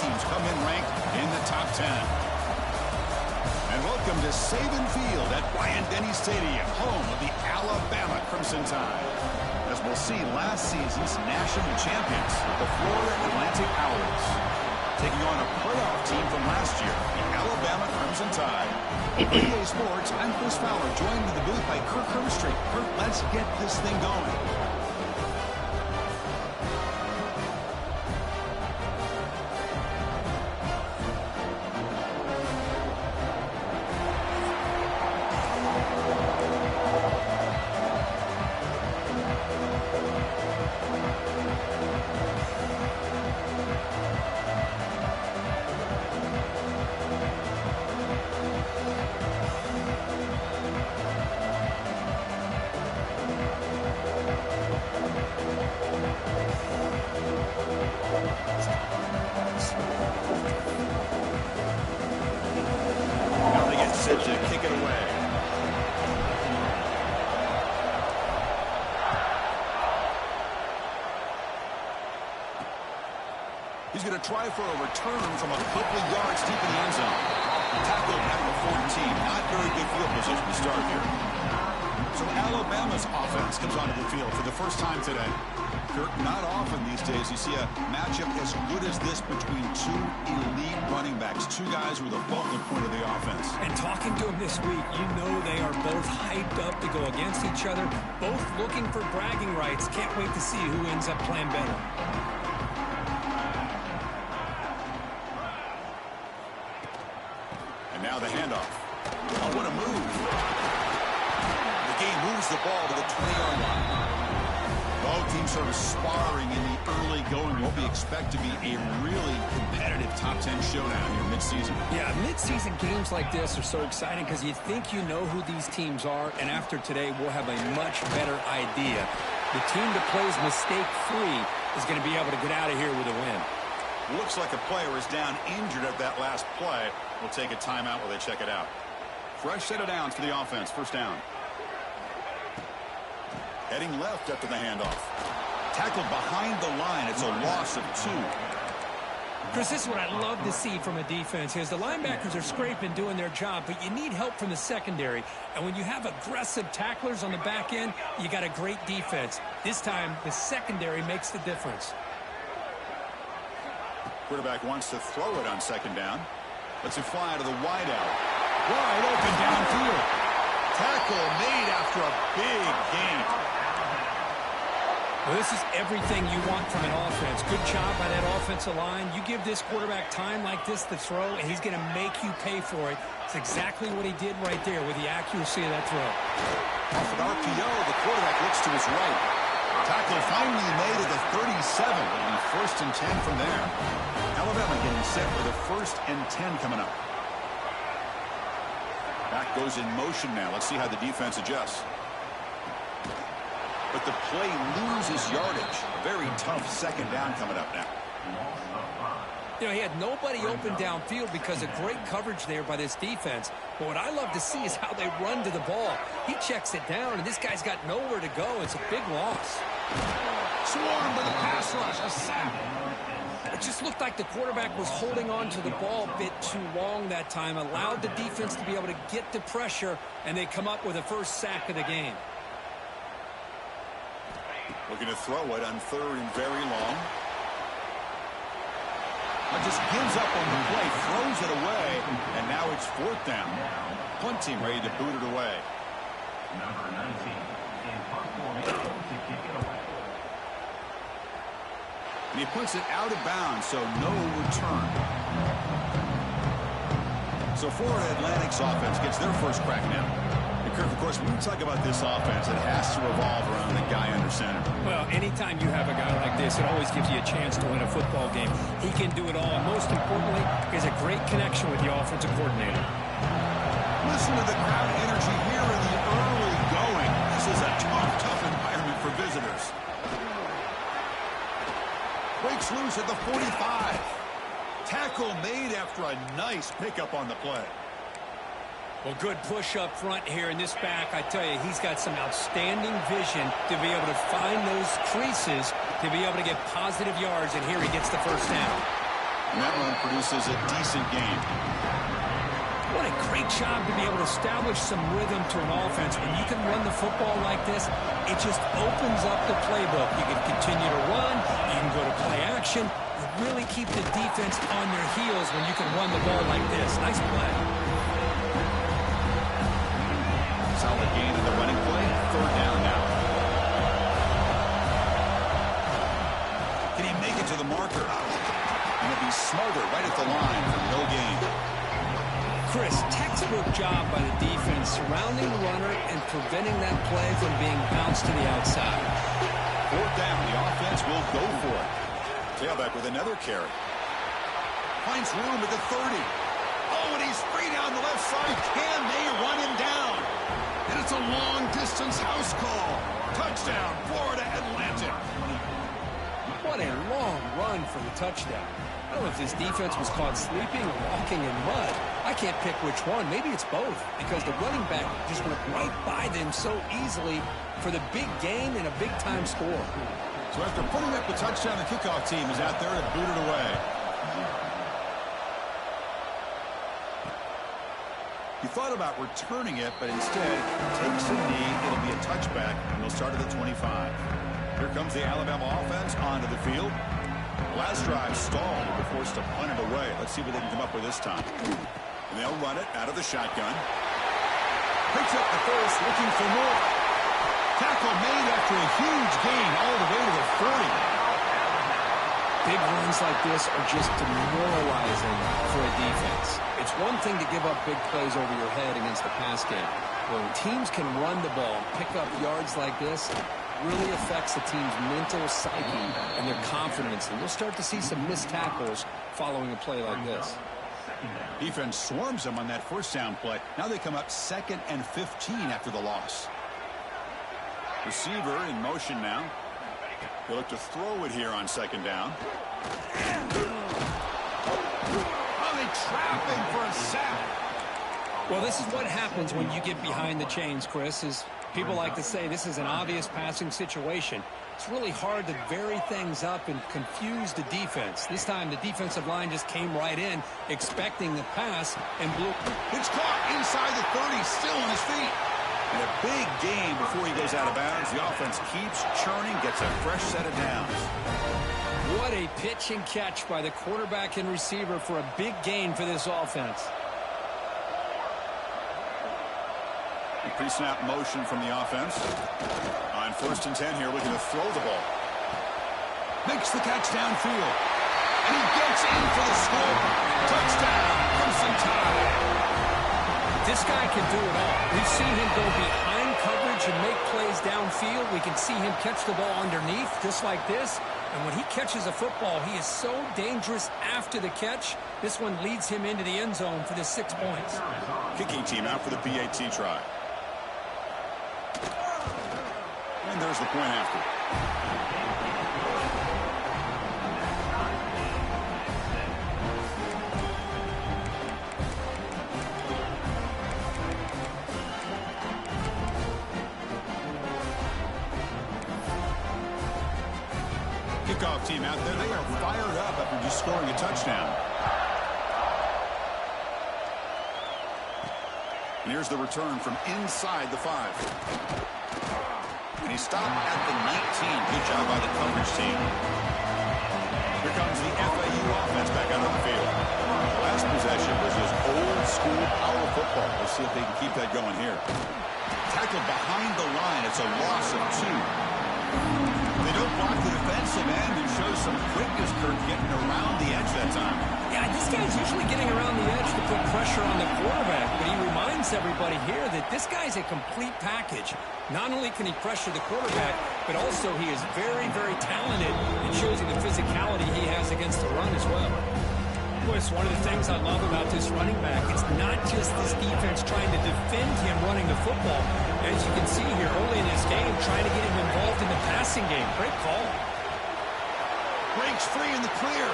teams come in ranked in the top 10. And welcome to Saban Field at Bryant-Denny Stadium, home of the Alabama Crimson Tide. As we'll see, last season's national champions, the Florida Atlantic Owls, taking on a playoff team from last year, the Alabama Crimson Tide. For EA Sports, I'm Chris Fowler, joined in the booth by Kirk Herbstreit. Kirk, let's get this thing going. To kick it away. He's going to try for a return from a couple of yards deep in the end zone. Tackled at the 14. Not very good field position to start here. So Alabama's offense comes onto the field for the first time today. Kirk, not often these days you see a matchup as good as this between two elite running backs, two guys who are the focal point of the offense. And talking to them this week, you know they are both hyped up to go against each other, both looking for bragging rights. Can't wait to see who ends up playing better. And now the handoff. Oh, what a move. The game moves the ball to the 20-yard line. Both teams sort of sparring in the early going. What we expect to be a really competitive top 10 showdown here mid-season. Yeah, mid-season games like this are so exciting because you think you know who these teams are, and after today we'll have a much better idea. The team that plays mistake-free is going to be able to get out of here with a win. Looks like a player is down injured at that last play. We'll take a timeout while they check it out. Fresh set of downs for the offense. First down. Heading left after the handoff. Tackled behind the line. It's a loss of 2. Chris, this is what I love to see from a defense is the linebackers are scraping, doing their job, but you need help from the secondary. And when you have aggressive tacklers on the back end, you got a great defense. This time, the secondary makes the difference. Quarterback wants to throw it on second down. Lets it fly to the wideout. Wide open downfield. Tackle made after a big gain. Well, this is everything you want from an offense. Good job by that offensive line. You give this quarterback time like this to throw, and he's going to make you pay for it. It's exactly what he did right there with the accuracy of that throw. Off an RPO, the quarterback looks to his right. Tackle finally made at the 37. It'll be 1st and 10 from there. Alabama getting set for the 1st and 10 coming up. Back goes in motion now. Let's see how the defense adjusts. But the play loses yardage. Very tough second down coming up now. You know, he had nobody open downfield because of great coverage there by this defense. But what I love to see is how they run to the ball. He checks it down, and this guy's got nowhere to go. It's a big loss. Swarmed with a pass rush. A sack. It just looked like the quarterback was holding on to the ball a bit too long that time, allowed the defense to be able to get the pressure, and they come up with the first sack of the game. Looking to throw it on 3rd and very long. Just gives up on the play, throws it away, and now it's 4th down. Punt team ready to boot it away. Number 19 in punt formation to kick it away. And he puts it out of bounds, so no return. So Florida Atlantic's offense gets their first crack now. And Kirk, of course, when we talk about this offense, it has to revolve around the guy under center. Well, anytime you have a guy like this, it always gives you a chance to win a football game. He can do it all, and most importantly, he has a great connection with the offensive coordinator. Listen to the crowd energy here in the early going. This is a tough environment for visitors. Breaks loose at the 45. Tackle made after a nice pickup on the play. Well, good push up front here in this back. I tell you, he's got some outstanding vision to be able to find those creases to be able to get positive yards, and here he gets the first down. And that run produces a decent gain. What a great job to be able to establish some rhythm to an offense. When you can run the football like this, it just opens up the playbook. You can continue to run. You can go to play action. You really keep the defense on their heels when you can run the ball like this. Nice play. Solid gain in the running play. Third down now. Can he make it to the marker? And he'll be smothered right at the line for no gain. Chris, textbook job by the defense surrounding the runner and preventing that play from being bounced to the outside. Fourth down, the offense will go for it. Tailback with another carry. Finds room at the 30. Oh, and he's free down the left side. Can they run him down? And it's a long-distance house call. Touchdown, Florida Atlantic. What a long run for the touchdown. I don't know if this defense was caught sleeping or walking in mud. I can't pick which one. Maybe it's both, because the running back just went right by them so easily for the big gain and a big-time score. So after putting up the touchdown, the kickoff team is out there to boot it away. He thought about returning it, but instead takes a knee. It'll be a touchback, and they'll start at the 25. Here comes the Alabama offense onto the field. Last drive stalled and were forced to punt it away. Let's see what they can come up with this time. And they'll run it out of the shotgun. Picks up the first, looking for more. Tackle made after a huge gain all the way to the 40. Big runs like this are just demoralizing for a defense. It's one thing to give up big plays over your head against the pass game. When teams can run the ball and pick up yards like this, really affects the team's mental psyche and their confidence. And you'll start to see some missed tackles following a play like this. Defense swarms them on that first down play. Now they come up 2nd and 15 after the loss. Receiver in motion now. They look to throw it here on 2nd down. Oh, they trap him for a sack. Well, this is what happens when you get behind the chains, Chris, is people like to say this is an obvious passing situation. It's really hard to vary things up and confuse the defense. This time the defensive line just came right in expecting the pass and blew. It's caught inside the 30, still on his feet. And a big gain before he goes out of bounds. The offense keeps churning, gets a fresh set of downs. What a pitch and catch by the quarterback and receiver for a big gain for this offense. Pre-snap motion from the offense. On 1st and 10 here, looking to throw the ball. Makes the catch downfield. And he gets in for the score. Touchdown, Crimson Tide. This guy can do it all. We've seen him go behind coverage and make plays downfield. We can see him catch the ball underneath, just like this. And when he catches a football, he is so dangerous after the catch. This one leads him into the end zone for the 6 points. Kicking team out for the PAT try. And there's the point after. Kickoff team out there. They are fired up after just scoring a touchdown. And here's the return from inside the 5. And he stopped at the 19. Good job by the coverage team. Here comes the FAU offense back out on the field. The last possession was just old school power football. Let's see if they can keep that going here. Tackled behind the line. It's a loss of 2. They don't block the defensive end and show some quickness, Kurt, getting around the edge that time. Yeah, this guy's usually getting around the edge to put pressure on the quarterback, but he reminds everybody here that this guy's a complete package. Not only can he pressure the quarterback, but also he is very, very talented and shows you the physicality he has against the run as well. Boy, it's one of the things I love about this running back. It's not just this defense trying to defend him running the football. As you can see here early in this game, trying to get him involved in the passing game. Great call. Breaks free in the clear.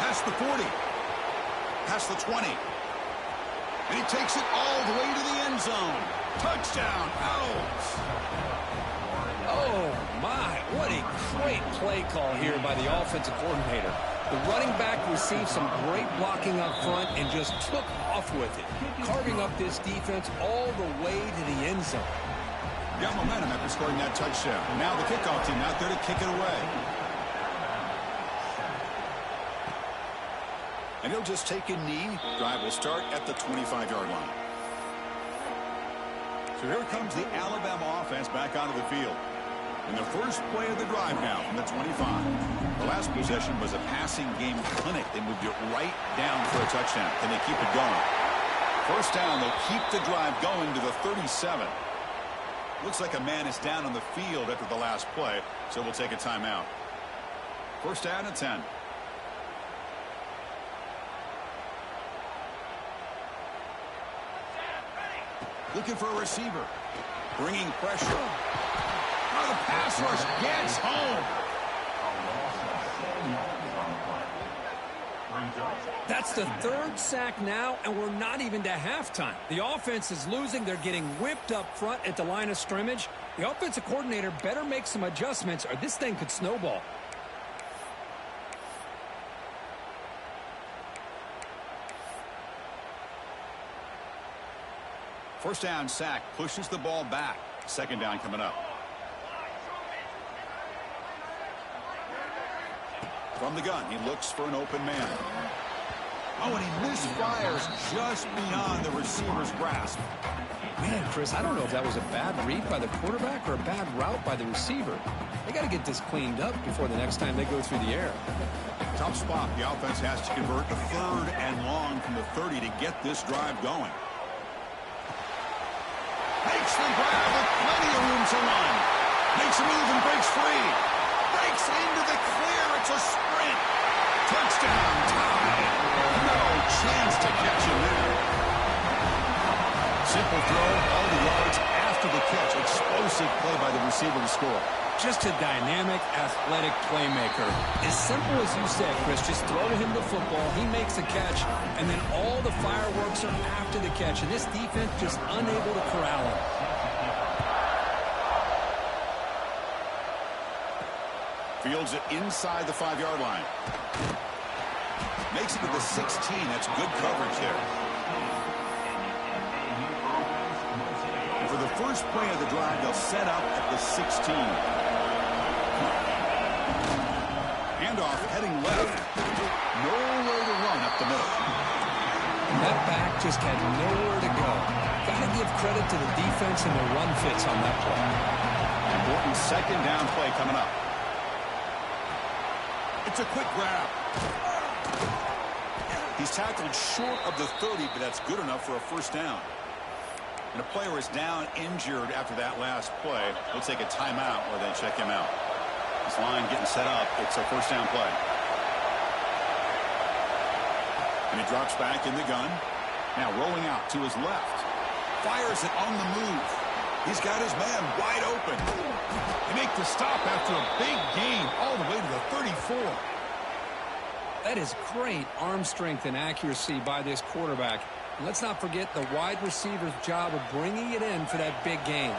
Past the 40. Past the 20. And he takes it all the way to the end zone. Touchdown, Owls. Oh, my. What a great play call here by the offensive coordinator. The running back received some great blocking up front and just took off with it, carving up this defense all the way to the end zone. Got momentum after scoring that touchdown. Now the kickoff team out there to kick it away. And he'll just take a knee. Drive will start at the 25-yard line. So here comes the Alabama offense back onto the field. In the first play of the drive now from the 25. The last possession was a passing game clinic. They moved it right down for a touchdown. Can they keep it going? First down, they'll keep the drive going to the 37. Looks like a man is down on the field after the last play, so we'll take a timeout. First down at 10. Looking for a receiver. Bringing pressure. Oh, the pass rush gets home. That's the third sack now, and we're not even to halftime. The offense is losing. They're getting whipped up front at the line of scrimmage. The offensive coordinator better make some adjustments, or this thing could snowball. First down sack pushes the ball back. Second down coming up. From the gun, he looks for an open man. Oh, and he misfires just beyond the receiver's grasp. Man, Chris, I don't know if that was a bad read by the quarterback or a bad route by the receiver. They got to get this cleaned up before the next time they go through the air. Tough spot. The offense has to convert a third and long from the 30 to get this drive going. Makes the grab with plenty of room to run. Makes a move and breaks free. Breaks into the clear. It's a sprint. Touchdown tie. No chance to catch him there. Simple throw, all the yards after the catch. Explosive play by the receiver to score. Just a dynamic, athletic playmaker. As simple as you said, Chris, just throw him the football, he makes a catch, and then all the fireworks are after the catch. And this defense just unable to corral him. Fields it inside the 5-yard line. Makes it to the 16. That's good coverage there. And for the first play of the drive, they'll set up at the 16. Handoff heading left. Nowhere to run up the middle. That back just had nowhere to go. Got to give credit to the defense and the run fits on that play. Important second down play coming up. It's a quick grab. He's tackled short of the 30, but that's good enough for a first down. And a player is down injured after that last play. We'll take a timeout or then check him out. This line getting set up. It's a first down play. And he drops back in the gun. Now rolling out to his left. Fires it on the move. He's got his man wide open. They make the stop after a big gain all the way to the 34. That is great arm strength and accuracy by this quarterback. And let's not forget the wide receiver's job of bringing it in for that big gain.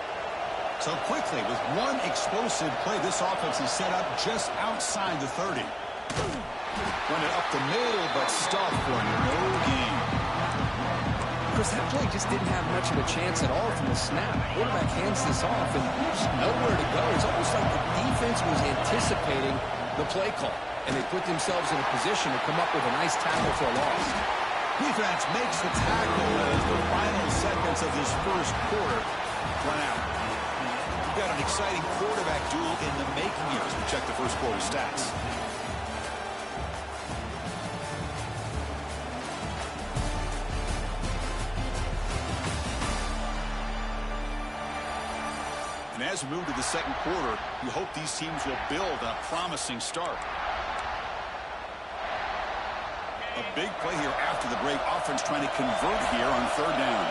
So quickly, with one explosive play, this offense is set up just outside the 30. Run it up the middle, but stopped for no gain. Chris, that play just didn't have much of a chance at all from the snap. Quarterback hands this off, and there's nowhere to go. It's almost like the defense was anticipating the play call, and they put themselves in a position to come up with a nice tackle for a loss. Defense makes the tackle as the final seconds of this first quarter run out. We've got an exciting quarterback duel in the making here as we check the first quarter stats. And as we move to the second quarter, you hope these teams will build a promising start. A big play here after the break. Offense trying to convert here on third down.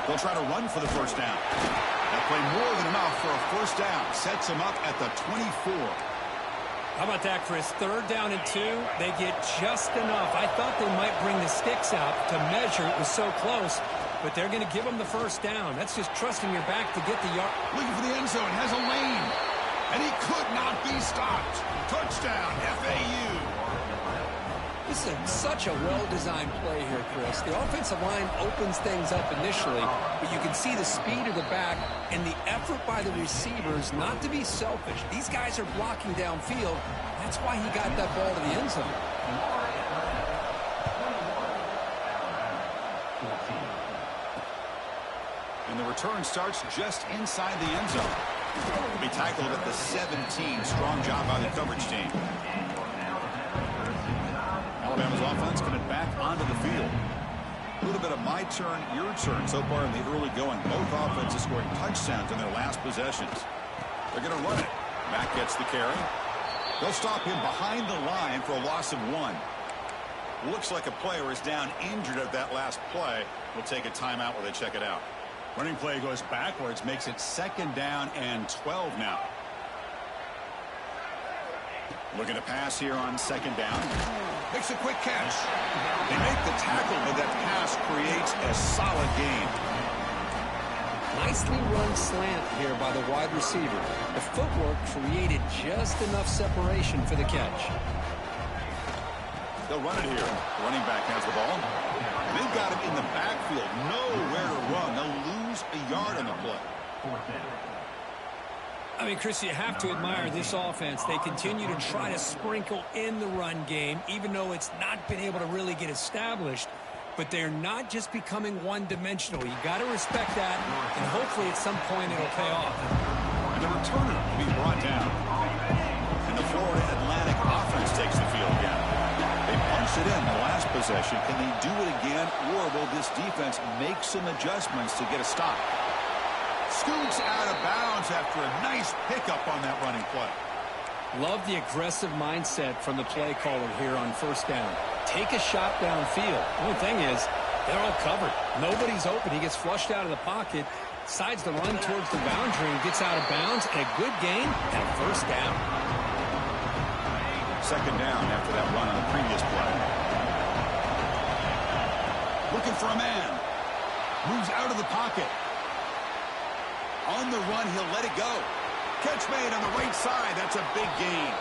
They'll try to run for the first down. That play more than enough for a first down. Sets them up at the 24. How about that, Chris? Third down and 2. They get just enough. I thought they might bring the sticks out to measure. It was so close. But they're going to give them the first down. That's just trusting your back to get the yard. Looking for the end zone. Has a lane. And he could not be stopped. Touchdown, FAU. This is such a well-designed play here, Chris. The offensive line opens things up initially, but you can see the speed of the back and the effort by the receivers not to be selfish. These guys are blocking downfield. That's why he got that ball to the end zone. And the return starts just inside the end zone. Will be tackled at the 17. Strong job by the coverage team. Alabama's offense coming back onto the field. A little bit of my turn, your turn so far in the early going. Both offenses scoring touchdowns in their last possessions. They're going to run it. Mack gets the carry. They'll stop him behind the line for a loss of 1. Looks like a player is down injured at that last play. We'll take a timeout while they check it out. Running play goes backwards, makes it 2nd down and 12 now. Looking to pass here on 2nd down. Makes a quick catch. They make the tackle, but that pass creates a solid gain. Nicely run slant here by the wide receiver. The footwork created just enough separation for the catch. They'll run it here. The running back has the ball. They've got him in the backfield. Nowhere to run. They'll lose a yard on the play. I mean, Chris, you have to admire this offense. They continue to try to sprinkle in the run game, even though it's not been able to really get established. But they're not just becoming one-dimensional. You got to respect that, and hopefully at some point it'll pay off. And the returner will be brought down. And the Florida Atlantic offense takes the field again. They punched it in the last possession. Can they do it again, or will this defense make some adjustments to get a stop? Scoots out of bounds after a nice pickup on that running play. Love the aggressive mindset from the play caller here on 1st down. Take a shot downfield. The only thing is, they're all covered. Nobody's open. He gets flushed out of the pocket, decides to run towards the boundary, and gets out of bounds, and a good gain and a 1st down. 2nd down after that run on the previous play. Looking for a man. Moves out of the pocket. On the run, he'll let it go. Catch made on the right side. That's a big gain.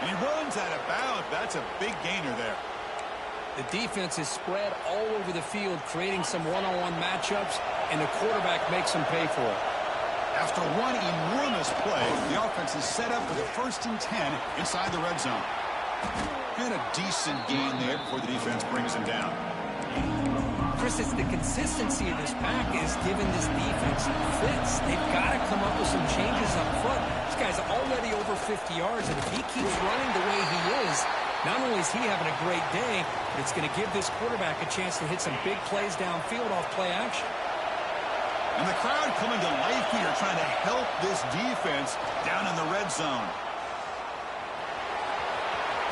And he runs out of bounds. That's a big gainer there. The defense is spread all over the field, creating some one-on-one matchups, and the quarterback makes them pay for it. After one enormous play, the offense is set up with a 1st and 10 inside the red zone. And a decent gain there before the defense brings him down. Chris, it's the consistency of this pack is giving this defense fits. They've got to come up with some changes up front. This guy's already over 50 yards, and if he keeps running the way he is, not only is he having a great day, but it's going to give this quarterback a chance to hit some big plays downfield off play action. And the crowd coming to life here, trying to help this defense down in the red zone.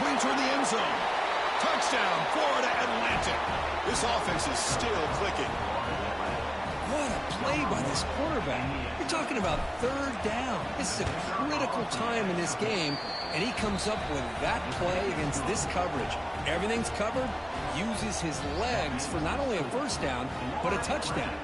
Playing toward the end zone. Touchdown, Florida Atlantic. This offense is still clicking. What a play by this quarterback. You're talking about 3rd down. This is a critical time in this game, and he comes up with that play against this coverage. Everything's covered, uses his legs for not only a 1st down, but a touchdown.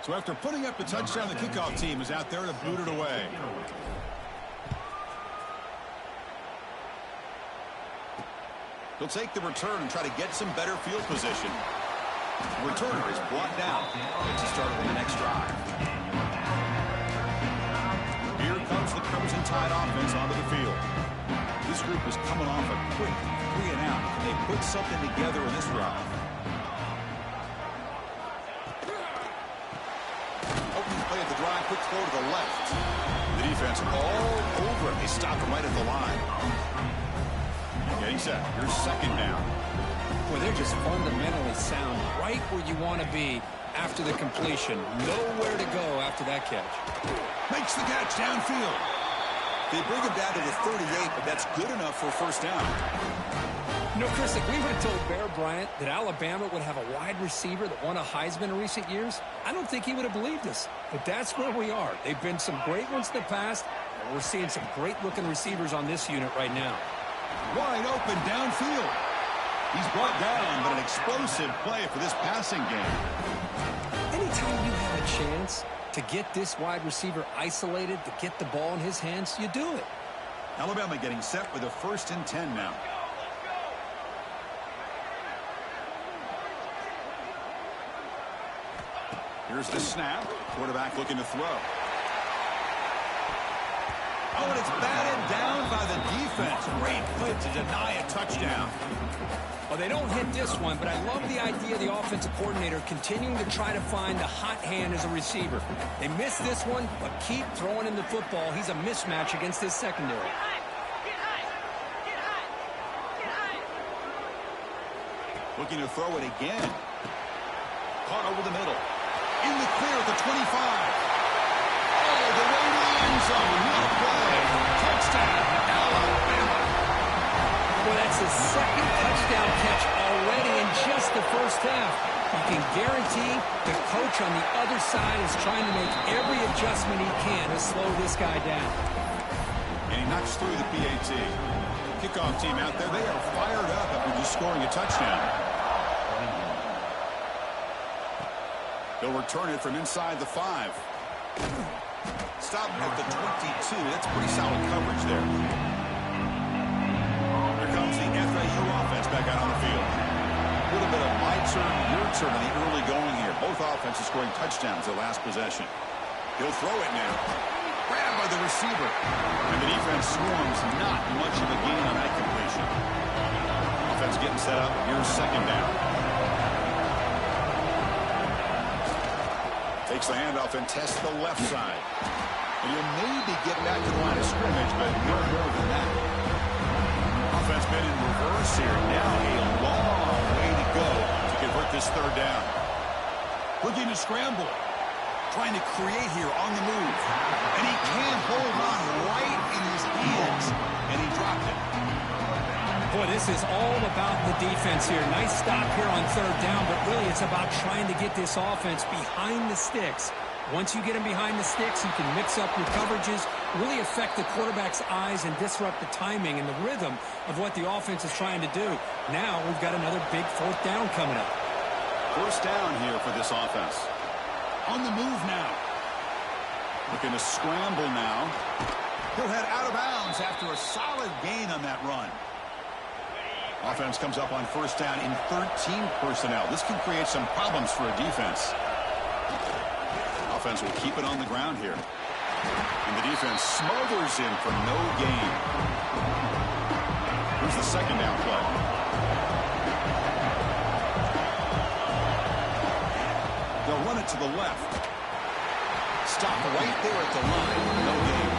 So after putting up the touchdown, the kickoff team is out there to boot it away. He'll take the return and try to get some better field position. The returner is brought down to start on the next drive. Here comes the Crimson Tide offense onto the field. This group is coming off a quick 3-and-out. Can they put something together in this drive? Play at the drive, quick throw to the left. The defense all over it. They stop him right at the line. Getting set. Here's 2nd down. Boy, they're just fundamentally sound right where you want to be after the completion. Nowhere to go after that catch. Makes the catch downfield. They bring him down to the 38, but that's good enough for a 1st down. Chris, if we would have told Bear Bryant that Alabama would have a wide receiver that won a Heisman in recent years, I don't think he would have believed us. But that's where we are. They've been some great ones in the past, and we're seeing some great-looking receivers on this unit right now. Wide open downfield. He's brought down, but an explosive play for this passing game. Anytime you have a chance to get this wide receiver isolated, to get the ball in his hands, you do it. Alabama getting set with a 1st and 10 now. Here's the snap. Quarterback looking to throw. Oh, and it's batted down by the defense. Great play to deny a touchdown. Well, they don't hit this one, but I love the idea of the offensive coordinator continuing to try to find the hot hand as a receiver. They missed this one, but keep throwing him the football. He's a mismatch against this secondary. Looking to throw it again. Caught over the middle. In the clear at the 25. Oh, the way to the end zone. What a play. Touchdown, Alabama. Well, that's his second touchdown catch already in just the first half. You can guarantee the coach on the other side is trying to make every adjustment he can to slow this guy down. And he knocks through the PAT. Kickoff team out there, they are fired up after just scoring a touchdown. They'll return it from inside the 5. Stop at the 22. That's pretty solid coverage there. Here comes the FAU offense back out on the field. A little bit of my turn, your turn in the early going here. Both offenses scoring touchdowns their last possession. He'll throw it now. Grabbed by the receiver. And the defense swarms. Not much of a gain on that completion. Offense getting set up. Here's 2nd down. Takes the handoff and tests the left side. And you'll maybe get back to the line of scrimmage, but no more than that. Offense been in reverse here. Now a long way to go to convert this 3rd down. Looking to scramble. Trying to create here on the move. And he can't hold on right in his hands. And he dropped it. Boy, this is all about the defense here. Nice stop here on 3rd down, but really it's about trying to get this offense behind the sticks. Once you get him behind the sticks, you can mix up your coverages, really affect the quarterback's eyes and disrupt the timing and the rhythm of what the offense is trying to do. Now we've got another big 4th down coming up. 1st down here for this offense. On the move now. Looking to scramble now. He'll head out of bounds after a solid gain on that run. Offense comes up on 1st down in 13 personnel. This can create some problems for a defense. Offense will keep it on the ground here. And the defense smothers him for no gain. Here's the 2nd down play. They'll run it to the left. Stop right there at the line. No gain.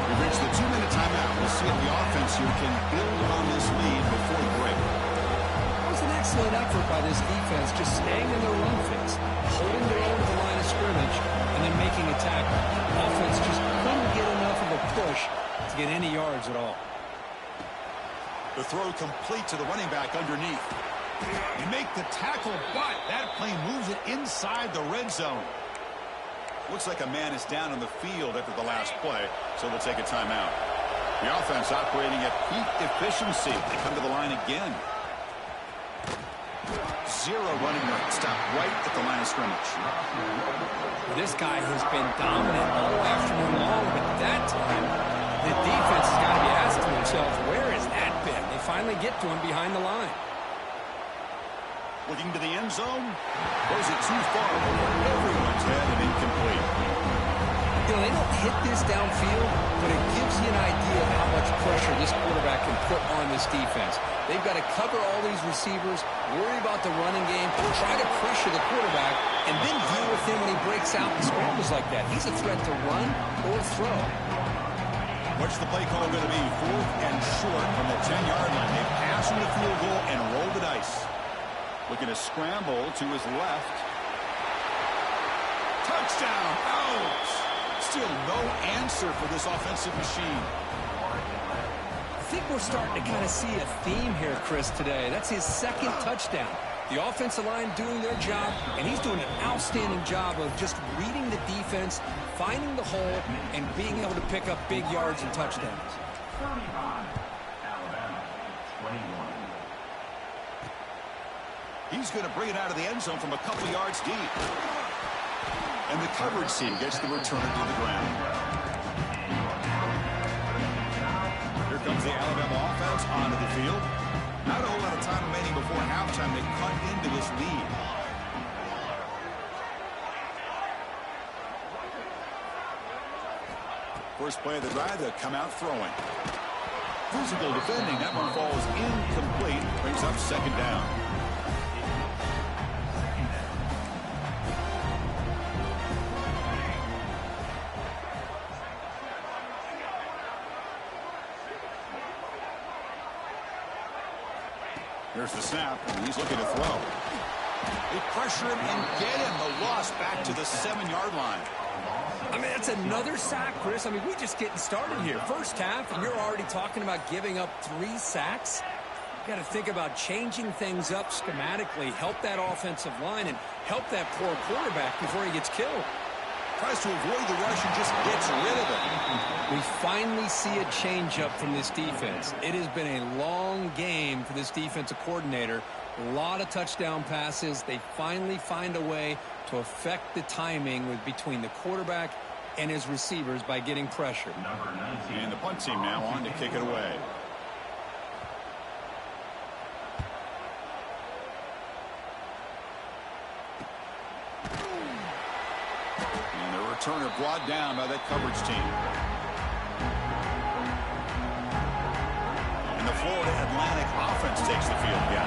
We've reached the 2-minute timeout. We'll see if the offense here can build on this lead before the break. That was an excellent effort by this defense, just staying in their run phase, holding their own to the line of scrimmage, and then making a tackle. Offense just couldn't get enough of a push to get any yards at all. The throw complete to the running back underneath. You make the tackle, but that play moves it inside the red zone. Looks like a man is down on the field after the last play, so they'll take a timeout. The offense operating at peak efficiency. They come to the line again. 0 running room. Stop right at the line of scrimmage. This guy has been dominant all afternoon long, but that time the defense has got to be asking themselves, where has that been? They finally get to him behind the line. Looking to the end zone. Throws it too far over everyone's head and incomplete. You know, they don't hit this downfield, but it gives you an idea of how much pressure this quarterback can put on this defense. They've got to cover all these receivers, worry about the running game, try to pressure the quarterback, and then deal with him when he breaks out and scrambles like that. He's a threat to run or throw. What's the play call going to be? 4th and short from the 10-yard line. They pass him the field goal and roll the dice. Looking to scramble to his left. Touchdown! Out! Still no answer for this offensive machine. think we're starting to kind of see a theme here, Chris, today. That's his second touchdown. The offensive line doing their job, and he's doing an outstanding job of just reading the defense, finding the hole, and being able to pick up big yards and touchdowns. 35, Alabama, 21. He's going to bring it out of the end zone from a couple yards deep. And the coverage team gets the returner to the ground. Here comes the Alabama offense onto the field. Not a whole lot of time remaining before halftime. They cut into this lead. First play of the drive, they'll come out throwing. Physical defending. That one falls incomplete. Brings up second down. Here's the snap, and he's looking to throw. They pressure him and get him. The loss back to the 7-yard line. I mean, that's another sack, Chris. I mean, we're just getting started here. First half, and you're already talking about giving up 3 sacks. You got to think about changing things up schematically, help that offensive line, and help that poor quarterback before he gets killed. Tries to avoid the rush and just gets rid of it. We finally see a change-up from this defense. It has been a long game for this defensive coordinator. A lot of touchdown passes. They finally find a way to affect the timing between the quarterback and his receivers by getting pressure. And the punt team now on to kick it away. And the returner brought down by that coverage team. And the Florida Atlantic offense takes the field again.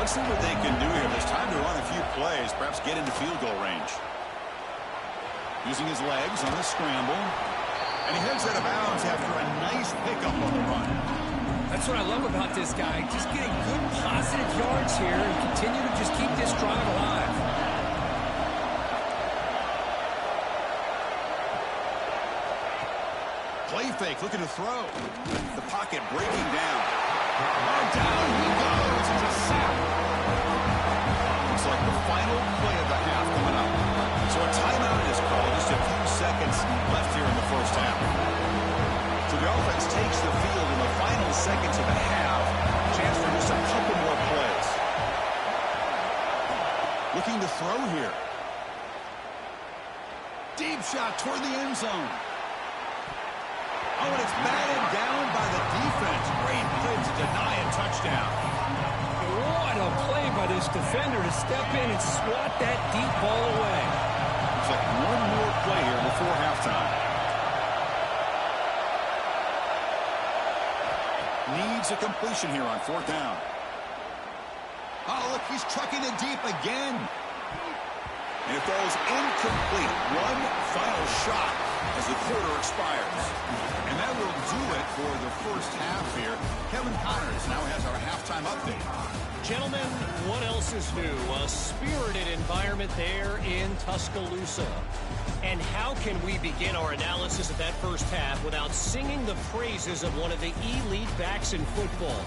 Let's see what they can do here. There's time to run a few plays, perhaps get into field goal range. Using his legs on the scramble. And he heads out of bounds after a nice pickup on the run. That's what I love about this guy. Just getting good positive yards here and continue to just keep this drive alive. Play fake, looking to throw. The pocket breaking down. And down he goes. It's a sack. Looks like the final play of the half coming up. So a timeout is called. Just a few seconds left here in the first half. So the offense takes the field in the final seconds of the half. Chance for just a couple more plays. Looking to throw here. Deep shot toward the end zone. Oh, and it's batted down by the defense. Great play to deny a touchdown. What a play by this defender to step in and swat that deep ball away. Looks like one more play here before halftime. Needs a completion here on 4th down. Oh, look, he's trucking it deep again. And it falls incomplete. One final shot as the quarter expires. And that will do it for the first half here. Kevin Connors now has our halftime update. Gentlemen, what else is new? A spirited environment there in Tuscaloosa. And how can we begin our analysis of that first half without singing the praises of one of the elite backs in football?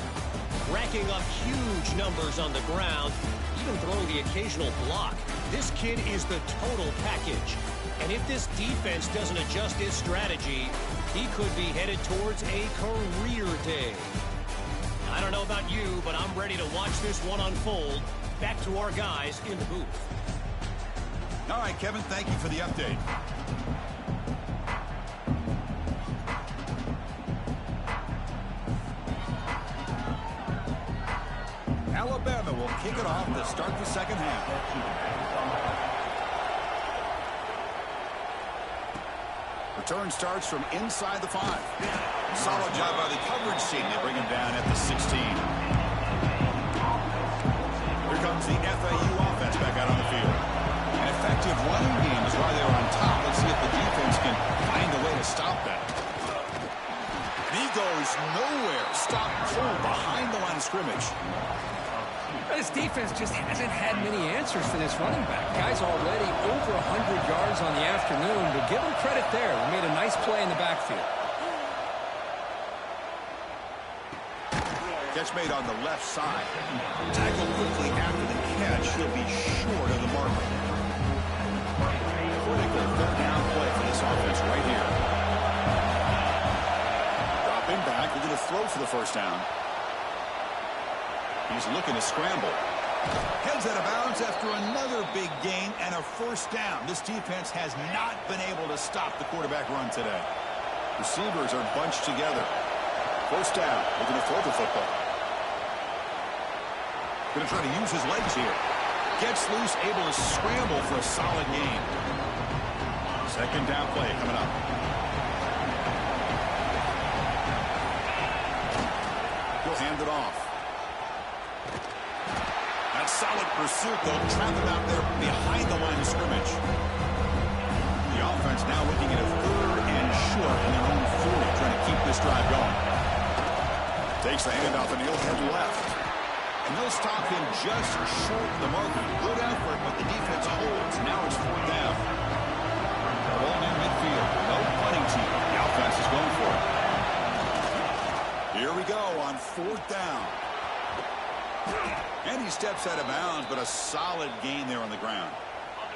Racking up huge numbers on the ground, even throwing the occasional block. This kid is the total package. And if this defense doesn't adjust its strategy, he could be headed towards a career day. I don't know about you, but I'm ready to watch this one unfold. Back to our guys in the booth. All right, Kevin, thank you for the update. Alabama will kick it off to start the second half. Return starts from inside the 5. Solid job by the coverage team. They bring him down at the 16. Here comes the FAU offense back out on the field. An effective running game is why they're on top. Let's see if the defense can find a way to stop that. And he goes nowhere. Stop cold behind the line of scrimmage. This defense just hasn't had many answers for this running back. Guy's already over 100 yards on the afternoon, but give him credit there. They made a nice play in the backfield. Catch made on the left side. Tackle quickly after the catch. He'll be short of the marker. Critical third down play for this offense right here. Dropping back. We're going to throw for the first down. He's looking to scramble. Heads out of bounds after another big gain and a first down. This defense has not been able to stop the quarterback run today. Receivers are bunched together. First down. We're going to throw the football. Going to try to use his legs here. Gets loose, able to scramble for a solid gain. Second down play coming up. He'll hand it off. That solid pursuit, though. Trap him out there behind the line of scrimmage. The offense now looking at a third and short in their own 40, trying to keep this drive going. Takes the handoff and he'll head left. And they'll stop him just short of the marker. Good effort, but the defense holds. Now it's fourth down. Ball near midfield. No punting team. The offense is going for it. Here we go on fourth down. And he steps out of bounds, but a solid gain there on the ground.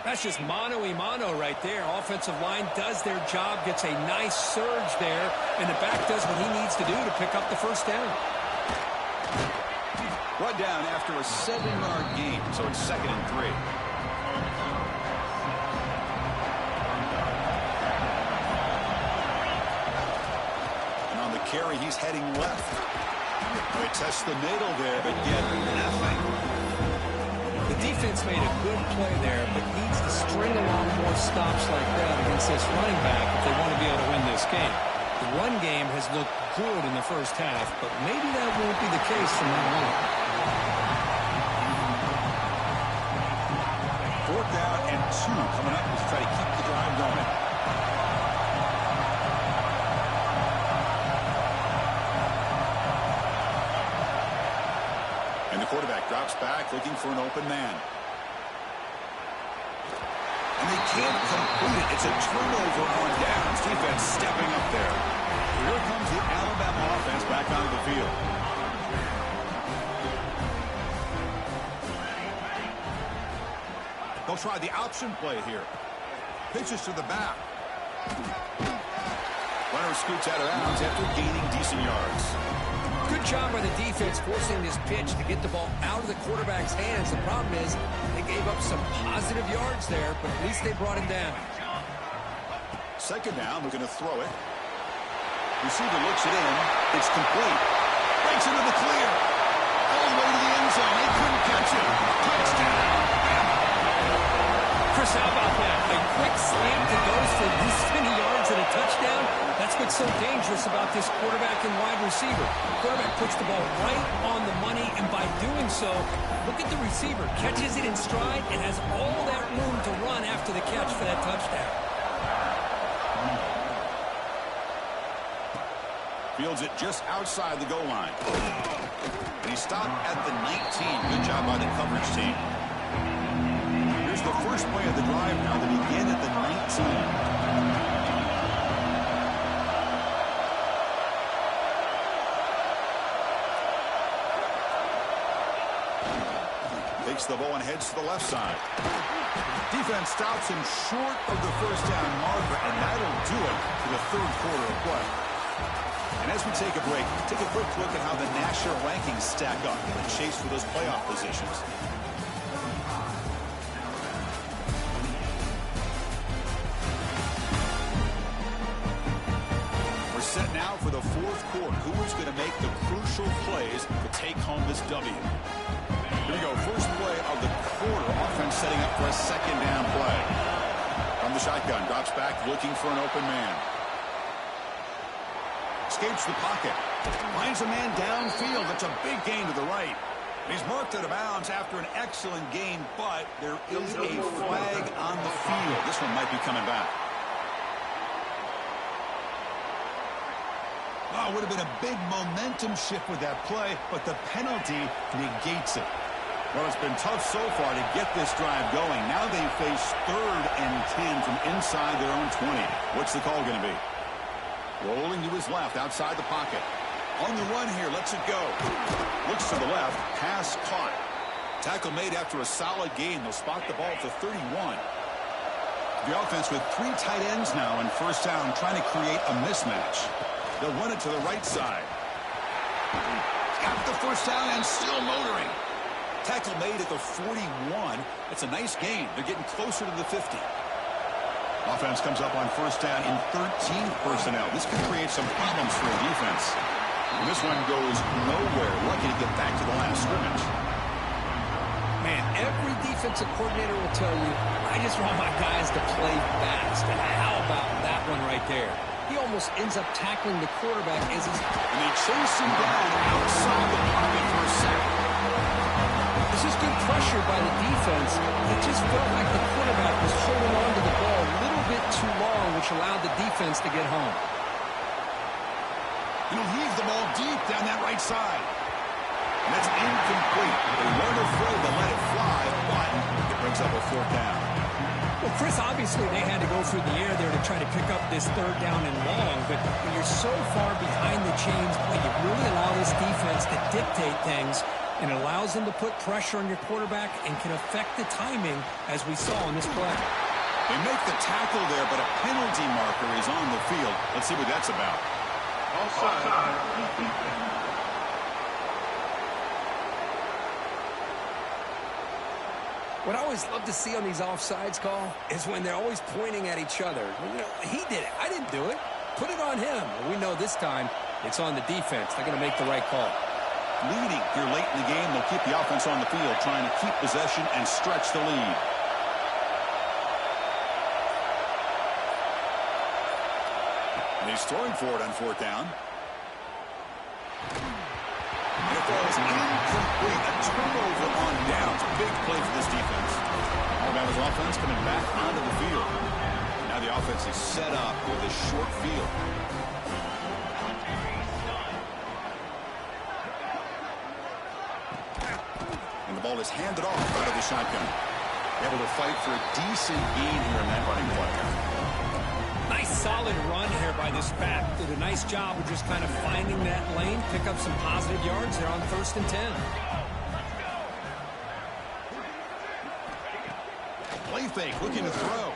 That's just mano-a-mano right there. Offensive line does their job, gets a nice surge there, and the back does what he needs to do to pick up the first down. Run down after a 7-yard gain, so it's 2nd and 3. And on the carry, he's heading left. They test the middle there, but get nothing. The defense made a good play there, but needs to string along more stops like that against this running back if they want to be able to win this game. The run game has looked good in the first half, but maybe that won't be the case from now on. Fourth down and 2 coming up to try to keep the drive going. And the quarterback drops back looking for an open man. And they can't complete it. It's a turnover on downs. Defense stepping up there. Here comes the Alabama offense back onto the field. They'll try the option play here. Pitches to the back. Runner scoots out of bounds after gaining decent yards. Good job by the defense forcing this pitch to get the ball out of the quarterback's hands. The problem is they gave up some positive yards there, but at least they brought him down. Second down, they're going to throw it. Receiver looks it in. It's complete. Breaks into the clear. All the way to the end zone. They couldn't catch it. Touchdown. Chris, how about that? A quick slam that goes for this many yards and a touchdown. That's what's so dangerous about this quarterback and wide receiver. The quarterback puts the ball right on the money, and by doing so, look at the receiver. Catches it in stride and has all that room to run after the catch for that touchdown. Fields it just outside the goal line. And he stopped at the 19. Good job by the coverage team. Here's the first play of the drive now. They begin at the 19. Takes the ball and heads to the left side. Defense stops him short of the first down marker, and that'll do it for the third quarter of play. And as we take a break, take a quick look at how the national rankings stack up in the chase for those playoff positions. We're set now for the fourth quarter. Who is going to make the crucial plays to take home this W? Here we go. First play of the quarter. Offense setting up for a second down play. From the shotgun, drops back looking for an open man. Escapes the pocket. Finds a man downfield. That's a big gain to the right. He's marked out of bounds after an excellent gain, but there is a flag on the field. This one might be coming back. Oh, would have been a big momentum shift with that play, but the penalty negates it. Well, it's been tough so far to get this drive going. Now they face 3rd and 10 from inside their own 20. What's the call going to be? Rolling to his left outside the pocket. On the run here, lets it go. Looks to the left, pass caught. Tackle made after a solid gain. They'll spot the ball at the 31. The offense with 3 tight ends now in first down, trying to create a mismatch. They'll run it to the right side. Got the first down and still motoring. Tackle made at the 41. That's a nice gain. They're getting closer to the 50. Offense comes up on first down in 13 personnel. This could create some problems for a defense. And this one goes nowhere. Lucky to get back to the line of scrimmage. Man, every defensive coordinator will tell you, I just want my guys to play fast. And how about that one right there? He almost ends up tackling the quarterback as he's... And they chase him down outside the pocket for a sack. This is good pressure by the defense. It just felt like the quarterback was holding on to the ball a little bit too long, which allowed the defense to get home. And he'll heave the ball deep down that right side. And that's incomplete. They weren't afraid to let it fly, but it brings up a 4th down. Well, Chris, obviously they had to go through the air there to try to pick up this 3rd down and long, but when you're so far behind the chains, boy, you really allow this defense to dictate things, and it allows them to put pressure on your quarterback and can affect the timing, as we saw in this play. They make the tackle there, but a penalty marker is on the field. Let's see what that's about. Offside. What I always love to see on these offsides call is when they're always pointing at each other. You know, he did it. I didn't do it. Put it on him. And we know this time it's on the defense. They're going to make the right call. Leading here late in the game, they'll keep the offense on the field, trying to keep possession and stretch the lead. And he's throwing for it on 4th down. And it falls incomplete. A turnover on downs. Big play for this defense. Alabama's offense coming back onto the field. Now the offense is set up with a short field. And the ball is handed off out of the shotgun. Able to fight for a decent gain here in that running play. Nice solid run here by this back. Did a nice job of just kind of finding that lane, pick up some positive yards there on 1st and 10. Play fake, looking to throw.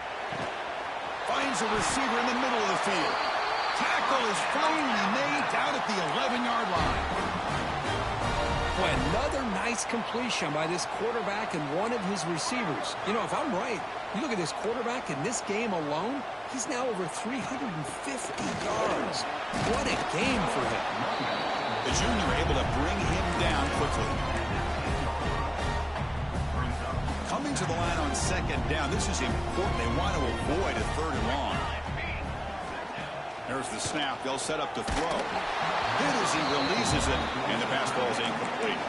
Finds a receiver in the middle of the field. Tackle is finally made down at the 11-yard line. Boy, another nice completion by this quarterback and one of his receivers. You know, if I'm right, you look at this quarterback in this game alone, he's now over 350 yards. What a game for him. The junior able to bring him down quickly. Coming to the line on 2nd down. This is important. They want to avoid a 3rd and long. There's the snap. They'll set up to throw. Then as he releases it, and the pass ball is incomplete.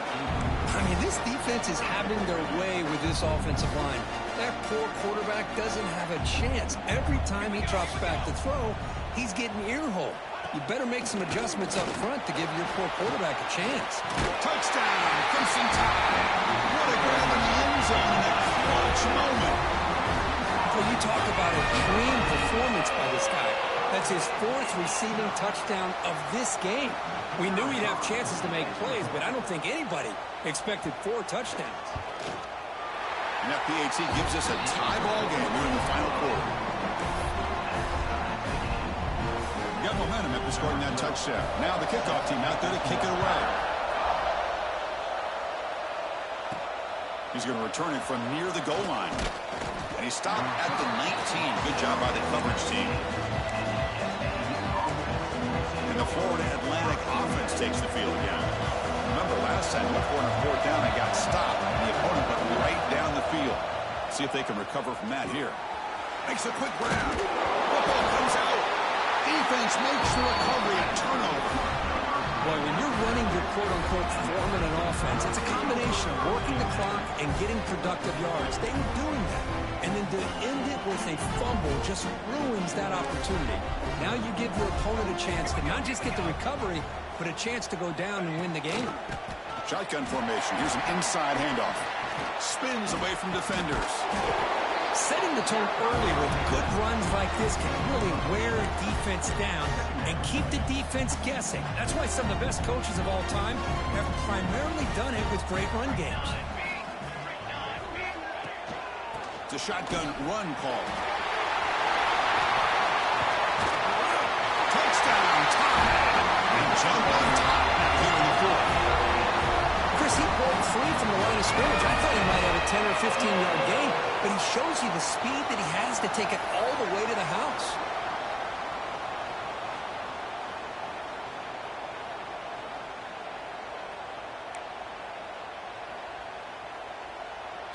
I mean, this defense is having their way with this offensive line. That poor quarterback doesn't have a chance. Every time he drops back to throw, he's getting ear-hole. You better make some adjustments up front to give your poor quarterback a chance. Touchdown, Crimson Tide. What a grab in the end zone in a clutch moment. Well, you talk about a clean performance by this guy. That's his 4th receiving touchdown of this game. We knew he'd have chances to make plays, but I don't think anybody expected 4 touchdowns. And FPHC gives us a tie ball game here in the final quarter. Got momentum after scoring that touchdown. Now the kickoff team out there to kick it away. He's going to return it from near the goal line. And he stopped at the 19. Good job by the coverage team. And the Florida Atlantic offense takes the field again. Remember last time they went for it on 4th down and got stopped. And the opponent went right down the field. See if they can recover from that here. Makes a quick grab. Football comes out. Defense makes the recovery, a turnover. Boy, when you're running your quote-unquote form in an offense, it's a combination of working the clock and getting productive yards. They were doing that. And then to end it with a fumble just ruins that opportunity. Now you give your opponent a chance to not just get the recovery, but a chance to go down and win the game. Shotgun formation. Here's an inside handoff. Spins away from defenders. Setting the tone early with good runs like this can really wear a defense down. and keep the defense guessing. That's why some of the best coaches of all time have primarily done it with great run games. It's a shotgun run call. Touchdown, time. And jump on top now here in the fourth. Chris, he broke free from the line of scrimmage. I thought he might have a 10 or 15-yard gain, but he shows you the speed that he has to take it all the way to the house.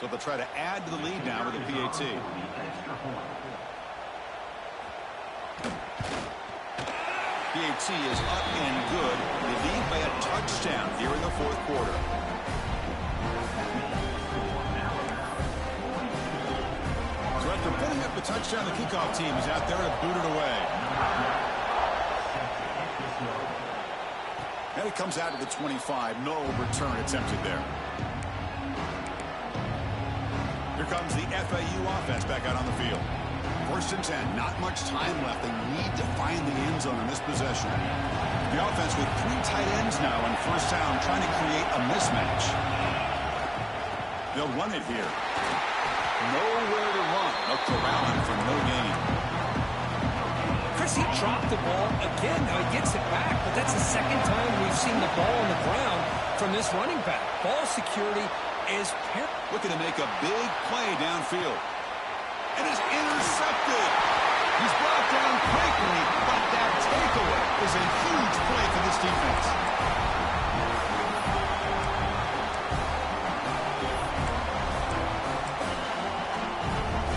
So they'll try to add to the lead now with a PAT. PAT is up and good. They lead by a touchdown here in the fourth quarter. So after putting up the touchdown, the kickoff team is out there to boot it away. And it comes out to the 25. No return attempted there. Here comes the FAU offense back out on the field. 1st and 10, not much time left. They need to find the end zone in this possession. The offense with 3 tight ends now on 1st down, trying to create a mismatch. They'll run it here. Nowhere to run. They'll corral him for no gain. Chris, he dropped the ball again. Now he gets it back, but that's the second time we've seen the ball on the ground from this running back. Ball security is looking to make a big play downfield. It is intercepted. He's brought down quickly, but that takeaway is a huge play for this defense.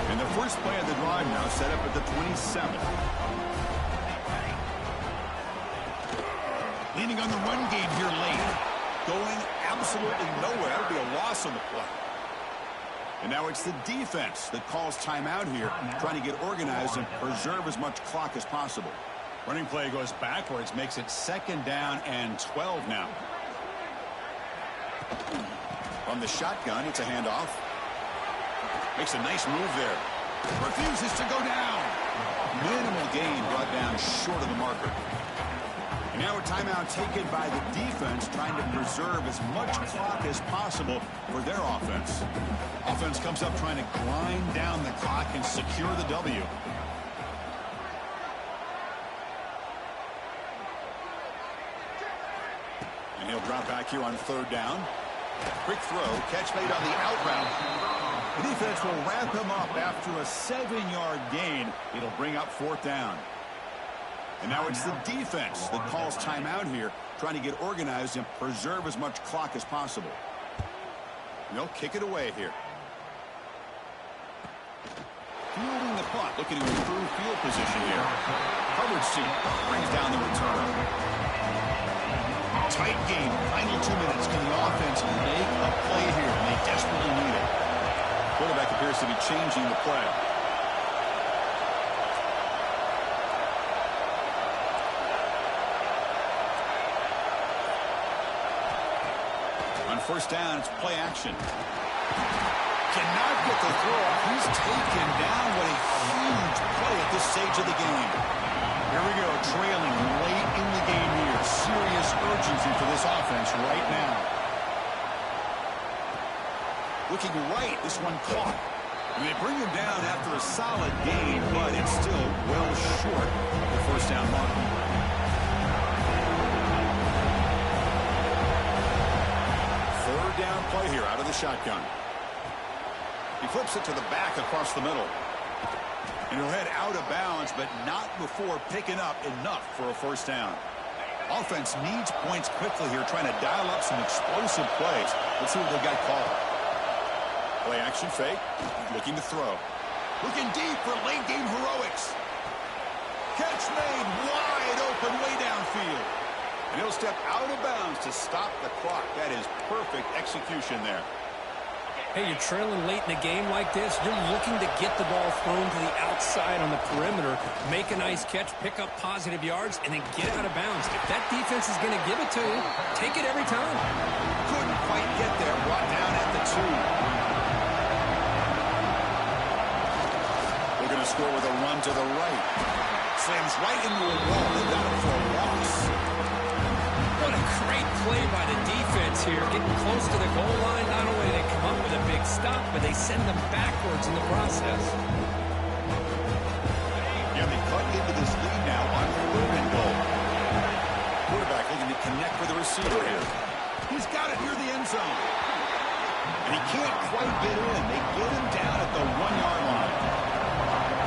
And the first play of the drive now set up at the 27. Leaning on the run game here late. Going absolutely nowhere. That'll be a loss on the play. And now it's the defense that calls timeout here, trying to get organized and preserve as much clock as possible. Running play goes backwards, makes it 2nd down and 12 now. From the shotgun, it's a handoff. Makes a nice move there. Refuses to go down. Minimal gain brought down short of the marker. And now a timeout taken by the defense, trying to preserve as much clock as possible for their offense. Offense comes up trying to grind down the clock and secure the W. And he'll drop back here on 3rd down. Quick throw, catch made on the out route. The defense will wrap him up after a 7-yard gain. It'll bring up 4th down. And now it's the defense that calls timeout here, trying to get organized and preserve as much clock as possible. And they'll kick it away here. Fielding the punt, looking to improve field position here. Coverage team brings down the return. Tight game, final 2 minutes. Can the offense make a play here? And they desperately need it. Quarterback appears to be changing the play. On 1st down, it's play action. Cannot get the throw off. He's taken down. What a huge play at this stage of the game. Here we go, trailing late in the game here. Serious urgency for this offense right now. Looking right, this one caught. And they bring him down after a solid gain, but it's still well short of the 1st down mark. 3rd down play here out of the shotgun. He flips it to the back across the middle. And he'll head out of bounds, but not before picking up enough for a 1st down. Offense needs points quickly here, trying to dial up some explosive plays. Let's see what they got called. Play action fake, looking to throw. Looking deep for late game heroics. Catch made wide open way downfield. And he'll step out of bounds to stop the clock. That is perfect execution there. Hey, you're trailing late in a game like this, you're looking to get the ball thrown to the outside on the perimeter, make a nice catch, pick up positive yards, and then get out of bounds. If that defense is going to give it to you, take it every time. Couldn't quite get there, brought down at the 2. They're going to score with a run to the right. Slams right into a wall. They got it for a loss. What a great play by the defense here. Getting close to the goal line. Not only do they come up with a big stop, but they send them backwards in the process. Yeah, they cut into this lead now on 3rd and goal. Quarterback looking to connect with the receiver here. He's got it near the end zone. And he can't quite get in. They get him down at the 1-yard line.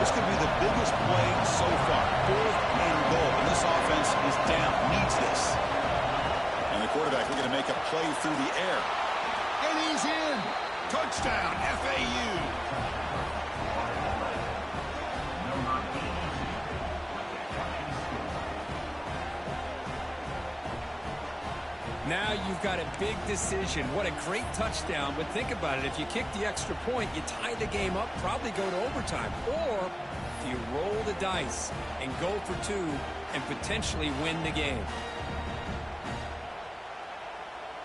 This could be the biggest play so far. 4th and goal. And this offense is down. Needs this. And the quarterback looking to make a play through the air. And he's in. Touchdown, FAU. Now you've got a big decision. What a great touchdown. But think about it. If you kick the extra point, you tie the game up, probably go to overtime. Or if you roll the dice and go for 2 and potentially win the game.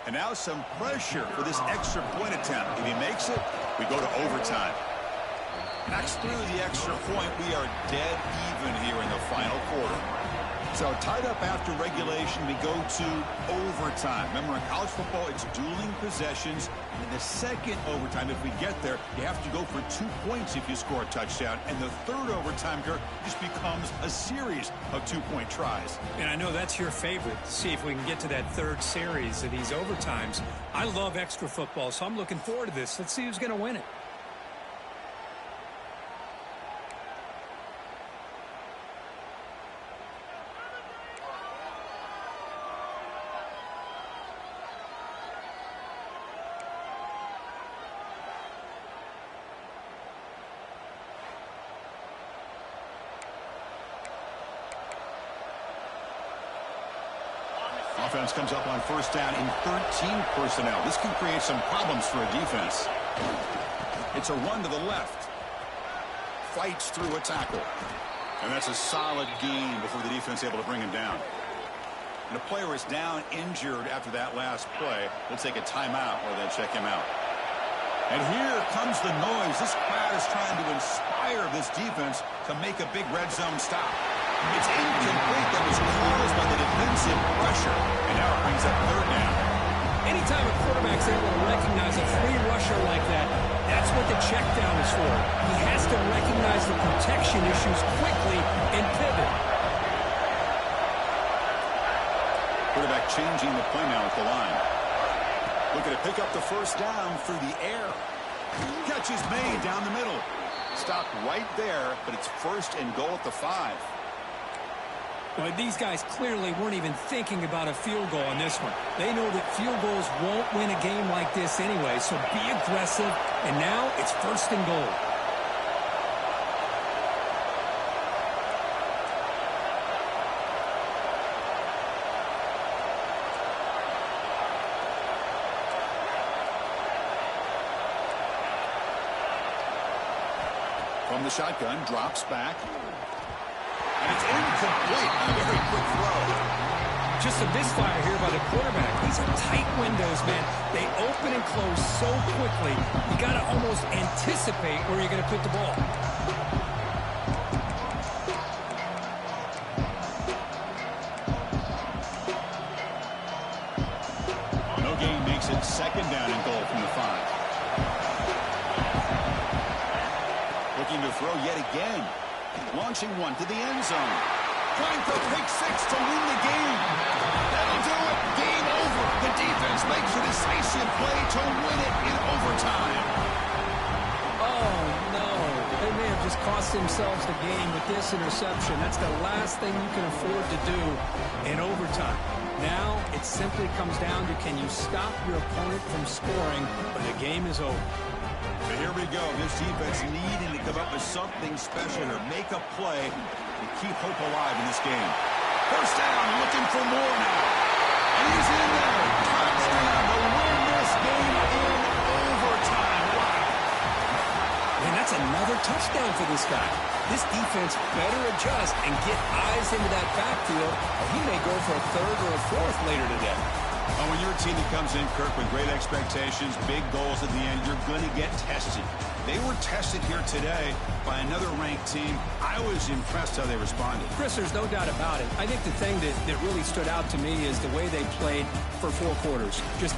And now some pressure for this extra point attempt. If he makes it, we go to overtime. Knocks through the extra point. We are dead even here in the final quarter. So tied up after regulation, we go to overtime. Remember, in college football, it's dueling possessions. And in the second overtime, if we get there, you have to go for 2 points if you score a touchdown. And the third overtime, Kirk, just becomes a series of 2-point tries. And I know that's your favorite, to see if we can get to that 3rd series of these overtimes. I love extra football, so I'm looking forward to this. Let's see who's going to win it. Offense comes up on 1st down in 13 personnel. This can create some problems for a defense. It's a run to the left. Fights through a tackle. And that's a solid gain before the defense able to bring him down. And a player is down injured after that last play. They'll take a timeout or they'll check him out. And here comes the noise. This crowd is trying to inspire this defense to make a big red zone stop. It's incomplete. That was caused by the defensive pressure. And now it brings up 3rd down. Anytime a quarterback's able to recognize a free rusher like that, that's what the check down is for. He has to recognize the protection issues quickly and pivot. Quarterback changing the play now at the line. Looking to pick up the 1st down through the air. Catch is made down the middle. Stopped right there, but it's 1st and goal at the 5. Well, these guys clearly weren't even thinking about a field goal on this one. They know that field goals won't win a game like this anyway, so be aggressive. And now it's 1st and goal. From the shotgun, drops back. And it's incomplete. A very quick throw. Just a misfire here by the quarterback. These are tight windows, man. They open and close so quickly. You got to almost anticipate where you're going to put the ball. No gain makes it 2nd down and goal from the 5. Looking to throw yet again. Launching one to the end zone. Trying for pick 6 to win the game. That'll do it. Game over. The defense makes a decisive play to win it in overtime. Oh, no. They may have just cost themselves the game with this interception. That's the last thing you can afford to do in overtime. Now it simply comes down to, can you stop your opponent from scoring, or the game is over. So here we go. This defense needing to come up with something special here. Make a play and keep hope alive in this game. 1st down, looking for more now. And he's in there. Touchdown to win this game in overtime. Wow. Man, that's another touchdown for this guy. This defense better adjust and get eyes into that backfield, or he may go for a 3rd or a 4th later today. Oh, when you're a team that comes in, Kirk, with great expectations, big goals at the end, you're going to get tested. They were tested here today by another ranked team. I was impressed how they responded. Chris, there's no doubt about it. I think the thing that really stood out to me is the way they played for 4 quarters. Just